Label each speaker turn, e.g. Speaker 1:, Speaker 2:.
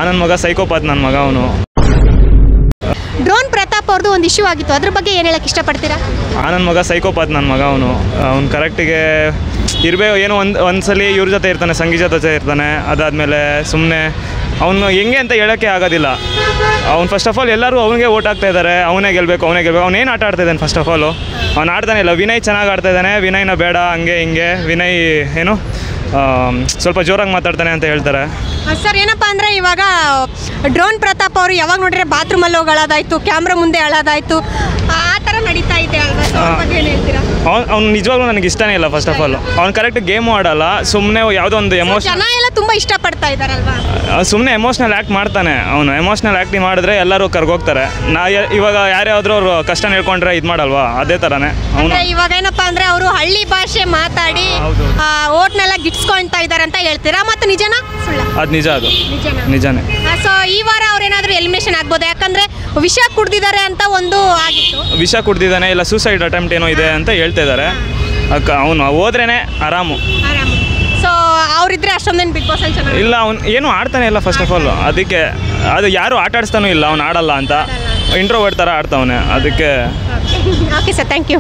Speaker 1: ನನ್ನ ಮಗ ಸೈಕೋಪಾತ್ ನನ್ನ ಮಗ ಅವನು.
Speaker 2: ಡ್ರೋನ್ ಪ್ರತಾಪ್ ಅವ್ರದ್ದು ಒಂದು ಇಶ್ಯೂ ಆಗಿತ್ತು, ಅದ್ರ ಬಗ್ಗೆ ಏನು ಹೇಳಕ್ಕೆ ಇಷ್ಟಪಡ್ತೀರಾ?
Speaker 1: ನನ್ನ ಮಗ ಸೈಕೋಪಾತ್ ನನ್ನ ಮಗ ಅವನು ಕರೆಕ್ಟಿಗೆ ಇರಬೇಕು. ಏನೋ ಒಂದ್ಸಲಿ ಇವ್ರ ಜೊತೆ ಇರ್ತಾನೆ, ಸಂಗೀತ ಜೊತೆ ಇರ್ತಾನೆ. ಅದಾದಮೇಲೆ ಸುಮ್ಮನೆ ಅವನು ಹೆಂಗೆ ಅಂತ ಹೇಳೋಕ್ಕೆ ಆಗೋದಿಲ್ಲ. ಅವ್ನು ಫಸ್ಟ್ ಆಫ್ ಆಲ್ ಎಲ್ಲರೂ ಅವನಿಗೆ ಓಟ್ ಆಗ್ತಾ ಇದ್ದಾರೆ, ಅವನೇ ಗೆಲ್ಲಬೇಕು. ಅವನೇನು ಆಟ ಆಡ್ತಾ ಇದ್ದಾನೆ ಫಸ್ಟ್ ಆಫ್ ಆಲು? ಅವ್ನು ಆಡ್ತಾನೆ ಇಲ್ಲ. ವಿನಯ್ ಚೆನ್ನಾಗಿ ಆಡ್ತಾ ಇದ್ದಾನೆ, ವಿನಯ್ನ ಬೇಡ ಹಂಗೆ ಹಿಂಗೆ. ವಿನಯ್ ಏನು ಸ್ವಲ್ಪ ಜೋರಾಗಿ ಮಾತಾಡ್ತಾನೆ ಅಂತ ಹೇಳ್ತಾರೆ.
Speaker 2: ಸರ್ ಏನಪ್ಪ ಅಂದರೆ ಇವಾಗ ಡ್ರೋನ್ ಪ್ರತಾಪ್ ಅವರು ಯಾವಾಗ ನೋಡಿದ್ರೆ ಬಾತ್ರೂಮಲ್ಲಿ ಹೋಗಿ ಅಳೋದಾಯ್ತು, ಕ್ಯಾಮ್ರಾ ಮುಂದೆ ಅಳೋದಾಯ್ತು, ಆ ಥರ ನಡೀತಾ ಇದೆ ಅಲ್ವಾ? ಏನು ಹೇಳ್ತೀರಾ?
Speaker 1: ಅವ್ನು ನಿಜವಾಗ್ಲೂ ನನಗೆ ಇಷ್ಟನೇ ಇಲ್ಲ. ಫಸ್ಟ್ ಆಫ್ ಆಲ್ ಅವ್ನು ಕರೆಕ್ಟ್ ಗೇಮು ಆಡಲ್ಲ, ಸುಮ್ಮನೆ ಯಾವುದೋ ಒಂದು
Speaker 2: ಜನ ಎಲ್ಲ ತುಂಬ ಇಷ್ಟಪಡ್ತಾ ಇದ್ದಾರಲ್ವಾ?
Speaker 1: ಸುಮ್ಮನೆ ಎಮೋಷ್ನಲ್ ಆ್ಯಕ್ಟ್ ಮಾಡ್ತಾನೆ. ಅವನು ಎಮೋಷ್ನಲ್ ಆ್ಯಕ್ಟಿಂಗ್ ಮಾಡಿದ್ರೆ ಎಲ್ಲರೂ ಕರ್ಗೋಗ್ತಾರೆ. ಇವಾಗ ಯಾರ್ಯಾವ್ದ್ರೂ ಅವ್ರು ಕಷ್ಟ ಹೇಳ್ಕೊಂಡ್ರೆ ಇದು ಮಾಡಲ್ವಾ? ಅದೇ ಥರನೇ ಅವನು.
Speaker 2: ಇವಾಗ ಏನಪ್ಪ ಅಂದರೆ ಅವರು ಹಳ್ಳಿ ಭಾಷೆ ಮಾತಾಡಿ ಓಟ್ನೆಲ್ಲ ಗಿಟ್ಸ್ಕೊಳ್ತಾ ಇದ್ದಾರೆ ಅಂತ ಹೇಳ್ತೀರಾ? ಮತ್ತು ನಿಜನಾ ಸುಳ್ಳ?
Speaker 1: ಅದು ನಿಜ, ಅದು ನಿಜಾನೇ.
Speaker 2: ಸೊ ಈ ವಾರ ಅವ್ರೇನಾದರೂ ಎಲಿಮಿನೇಷನ್ ಆಗ್ಬೋದು, ಯಾಕಂದರೆ ವಿಷ ಕುಡ್ದಿದ್ದಾರೆ ಅಂತ ಒಂದು ಆಗಿತ್ತು.
Speaker 1: ವಿಷ ಕುಡ್ದಿದ್ದಾನೆ, ಇಲ್ಲ ಸೂಸೈಡ್ ಅಟೆಂಪ್ಟ್ ಏನೋ ಇದೆ ಅಂತ ಹೇಳ್ತಾ ಇದ್ದಾರೆ. ಅವನು ಹೋದ್ರೇನೆ ಆರಾಮು.
Speaker 2: ಸೊ ಅವರಿದ್ರೆ ಅಷ್ಟೊಂದೇನು ಬಿಗ್ ಬಾಸ್ ಅಲ್ಲಿ
Speaker 1: ಇಲ್ಲ, ಅವ್ನು ಏನು ಆಡ್ತಾನೆ ಇಲ್ಲ ಫಸ್ಟ್ ಆಫ್ ಆಲ್. ಅದಕ್ಕೆ ಅದು ಯಾರು ಆಟ ಆಡಿಸ್ತಾನೂ ಇಲ್ಲ, ಅವ್ನು ಆಡಲ್ಲ ಅಂತ ಇಂಟ್ರೋವರ್ಟ್ ಥರ ಆಡ್ತಾವನೆ. ಅದಕ್ಕೆ
Speaker 2: ಓಕೆ ಸರ್, ಥ್ಯಾಂಕ್ ಯು.